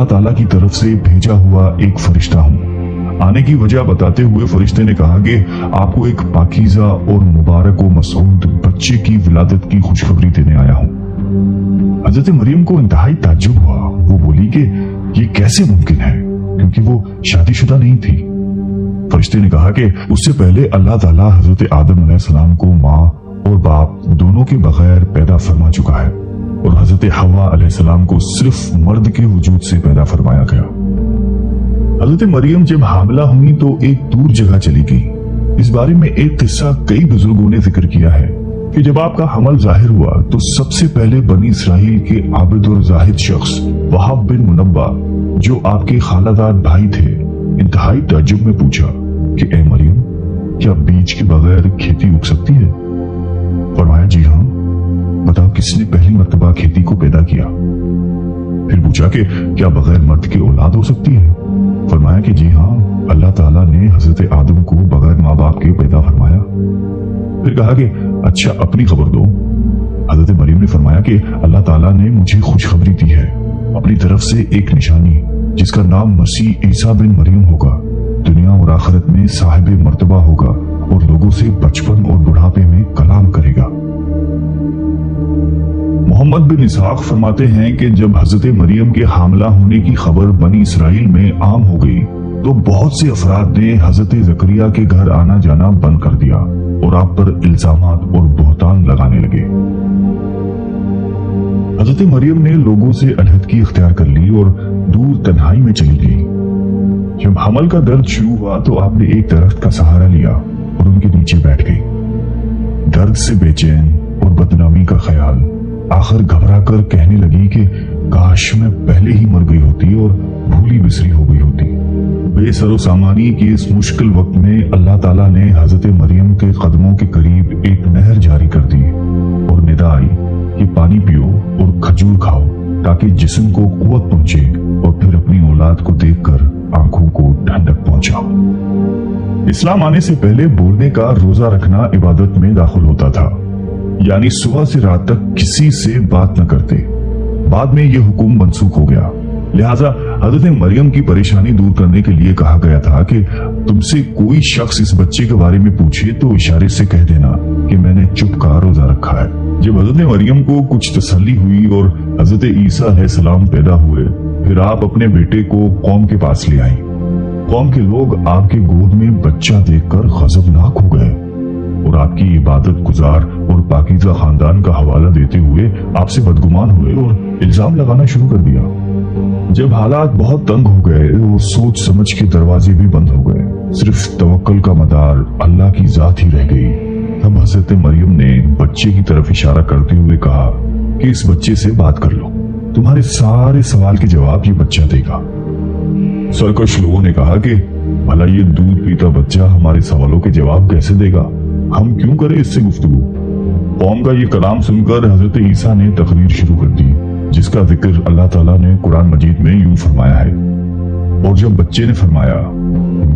اللہ تعالیٰ کی طرف سے بھیجا ہوا ایک فرشتہ ہوں۔ آنے کی وجہ بتاتے ہوئے فرشتے نے کہا کہ آپ کو ایک پاکیزہ اور مبارک و مسعود بچے کی ولادت کی خوشخبری دینے آیا ہوں۔ حضرت مریم کو انتہائی تعجب ہوا۔ وہ بولی کہ یہ کیسے ممکن ہے، کیونکہ وہ شادی شدہ نہیں تھی۔ فرشتے نے کہا کہ اس سے پہلے اللہ تعالیٰ حضرت آدم علیہ السلام کو ماں اور باپ دونوں کے بغیر پیدا فرما چکا ہے، اور حضرت حوا علیہ السلام کو صرف مرد کے وجود سے پیدا فرمایا گیا۔ حضرت مریم جب حاملہ ہوئی تو ایک دور جگہ چلی گئی۔ اس بارے میں ایک قصہ کئی بزرگوں نے ذکر کیا ہے کہ جب آپ کا حمل ظاہر ہوا تو سب سے پہلے بنی اسرائیل کے عابد اور زاہد شخص وہب بن منبع، جو آپ کے خالہ داد بھائی تھے، انتہائی تعجب میں پوچھا کہ اے مریم، کیا بیج کے بغیر کھیتی اگ سکتی ہے؟ فرمایا جی ہاں، بتاؤ کس نے پہلی مرتبہ کھیتی کو پیدا کیا؟ پھر پوچھا کہ کیا بغیر مرد کے اولاد ہو سکتی ہے؟ فرمایا کہ جی ہاں، اللہ تعالیٰ نے حضرت آدم کو بغیر ماں باپ کے پیدا فرمایا۔ پھر کہا کہ اچھا اپنی خبر دو۔ حضرت مریم نے فرمایا کہ اللہ تعالیٰ نے مجھے خوشخبری دی ہے اپنی طرف سے ایک نشانی، جس کا نام مسیح عیسیٰ بن مریم ہوگا، دنیا اور آخرت میں صاحب مرتبہ ہوگا اور لوگوں سے بچپن اور بڑھاپے میں کلام کرے گا۔ محمد بن اسحاق فرماتے ہیں کہ جب حضرت مریم کے حاملہ ہونے کی خبر بنی اسرائیل میں عام ہو گئی تو بہت سے افراد نے حضرت زکریا کے گھر آنا جانا بند کر دیا اور آپ پر الزامات اور بہتان لگانے لگے۔ حضرت مریم نے لوگوں سے علیحدگی اختیار کر لی اور دور تنہائی میں چلی گئی۔ جب حمل کا درد شروع ہوا تو آپ نے ایک درخت کا سہارا لیا اور ان کے نیچے بیٹھ گئی۔ درد سے بے چین اور بدنامی کا خیال، آخر گھبرا کر کہنے لگی کہ کاش میں پہلے ہی مر گئی ہوتی اور بھولی بسری ہو گئی ہوتی۔ بے سر و سامانی کی اس مشکل وقت میں اللہ تعالیٰ نے حضرت مریم کے قدموں کے قریب ایک نہر جاری کر دی اور ندا آئی کہ پانی پیو اور کھجور کھاؤ تاکہ جسم کو قوت پہنچے اور پھر اپنی اولاد کو دیکھ کر آنکھوں کو ٹھنڈک پہنچاؤ۔ اسلام آنے سے پہلے بولنے کا روزہ رکھنا عبادت میں داخل ہوتا تھا، یعنی صبح سے رات تک کسی سے بات نہ کرتے۔ بعد میں یہ حکم منسوخ ہو گیا، لہٰذا حضرت مریم کی پریشانی دور کرنے کے لیے کہا گیا تھا کہ تم سے کوئی شخص اس بچے کے بارے میں پوچھے تو اشارے سے کہہ دینا کہ میں نے چپ کا روزہ رکھا ہے۔ جب حضرت مریم کو کچھ تسلی ہوئی اور حضرت عیسیٰ علیہ السلام پیدا ہوئے، پھر آپ اپنے بیٹے کو قوم کے پاس لے آئیں۔ قوم کے لوگ آپ کے گود میں بچہ دیکھ کر غضبناک ہو گئے اور آپ کی عبادت گزار اور پاکیزہ خاندان کا حوالہ دیتے ہوئے آپ سے بدگمان ہوئے اور الزام لگانا شروع کر دیا۔ جب حالات بہت تنگ ہو گئے اور سوچ سمجھ کے دروازے بھی بند ہو گئے، صرف توکل کا مدار اللہ کی ذات ہی رہ گئی، تب حضرت مریم نے بچے کی طرف اشارہ کرتے ہوئے کہا کہ اس بچے سے بات کر لو، تمہارے سارے سوال کے جواب یہ بچہ دے گا۔ سرکش لوگوں نے کہا کہ بھلا یہ دودھ پیتا بچہ ہمارے سوالوں کے جواب کیسے دے گا، ہم کیوں کریں اس سے گفتگو؟ قوم کا یہ کلام سن کر حضرت عیسیٰ نے تقریر شروع کر دی، جس کا ذکر اللہ تعالیٰ نے قرآن مجید میں یوں فرمایا ہے۔ اور جب بچے نے فرمایا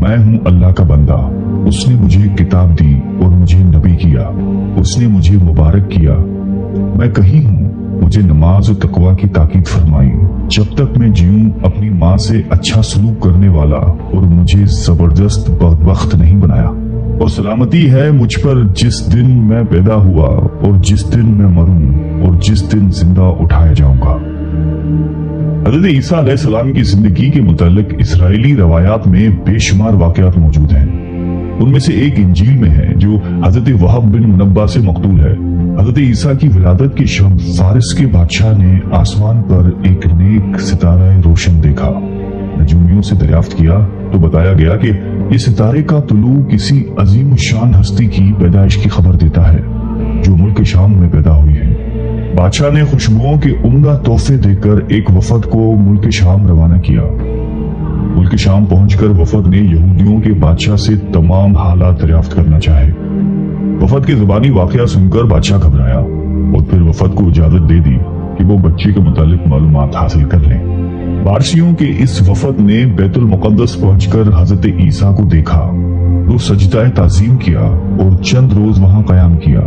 میں ہوں اللہ کا بندہ، اس نے مجھے کتاب دی اور مجھے نبی کیا، اس نے مجھے مبارک کیا، میں کہیں ہوں، مجھے نماز و تقوی کی تاکید فرمائی، جب تک میں جیوں اپنی ماں سے اچھا سلوک کرنے والا، اور مجھے زبردست بدبخت نہیں بنایا، اور سلامتی ہے مجھ پر جس دن میں پیدا ہوا اور جس دن میں مروں اور جس دن زندہ اٹھایا جاؤں گا۔ حضرت عیسیٰ علیہ السلام کی زندگی کے متعلق اسرائیلی روایات میں بے شمار واقعات موجود ہیں۔ ان میں سے ایک انجیل میں ہے جو حضرت وہب بن منبع سے مقتول ہے۔ حضرت عیسیٰ کی ولادت کی شب فارس کے بادشاہ نے آسمان پر ایک نیک ستارہ روشن دیکھا۔ نجومیوں سے دریافت کیا تو بتایا گیا کہ یہ ستارے کا طلوع کسی عظیم الشان ہستی کی پیدائش کی خبر دیتا ہے جو ملک شام میں پیدا ہوئی ہے۔ بادشاہ نے خوشبوؤں کے عمدہ تحفے دے کر ایک وفد کو ملک شام روانہ کیا۔ ملک شام پہنچ کر وفد نے یہودیوں کے بادشاہ سے تمام حالات دریافت کرنا چاہے۔ وفد کے زبانی واقعہ سن کر بادشاہ گھبرایا اور پھر وفد کو اجازت دے دی کہ وہ بچے کے متعلق معلومات حاصل کر لیں۔ بارسیوں کے اس وفد نے بیت المقدس پہنچ کر حضرت عیسیٰ کو دیکھا، وہ سجدہ تعظیم کیا اور چند روز وہاں قیام کیا۔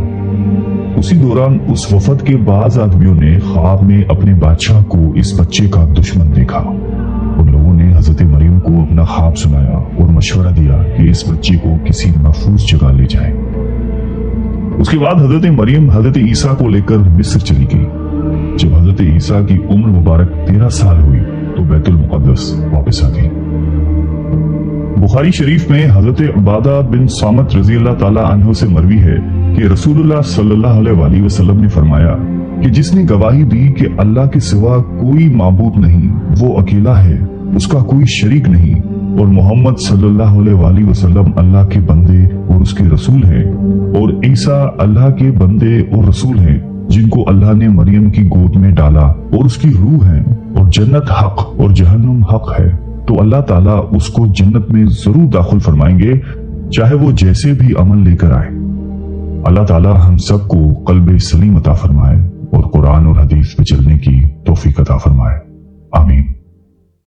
اسی دوران اس وفد کے بعض آدمیوں نے خواب میں اپنے بادشاہ کو اس بچے کا دشمن دیکھا۔ اپنا خواب سنایا اور مشورہ دیا کہ اس بچے کو کسی محفوظ جگہ لے جائیں۔ اس کے بعد حضرت مریم حضرت عیسیٰ کو لے کر مصر چلی گئی۔ جب حضرت عیسیٰ کی عمر مبارک 13 سال ہوئی تو بیت المقدس واپس آ گئی۔ بخاری شریف میں حضرت عبادہ بن صامت رضی اللہ تعالی عنہ سے مروی ہے کہ رسول اللہ صلی اللہ علیہ وآلہ وسلم نے فرمایا کہ جس نے گواہی دی کہ اللہ کے سوا کوئی معبود نہیں، وہ اکیلا ہے، اس کا کوئی شریک نہیں، اور محمد صلی اللہ علیہ وآلہ وسلم اللہ کے بندے اور اس کے رسول ہیں، اور عیسیٰ اللہ کے بندے اور رسول ہیں جن کو اللہ نے مریم کی گود میں ڈالا اور اس کی روح ہے، اور جنت حق اور جہنم حق ہے، تو اللہ تعالیٰ اس کو جنت میں ضرور داخل فرمائیں گے چاہے وہ جیسے بھی عمل لے کر آئے۔ اللہ تعالیٰ ہم سب کو قلب سلیم عطا فرمائے اور قرآن اور حدیث پہ چلنے کی توفیق عطا فرمائے۔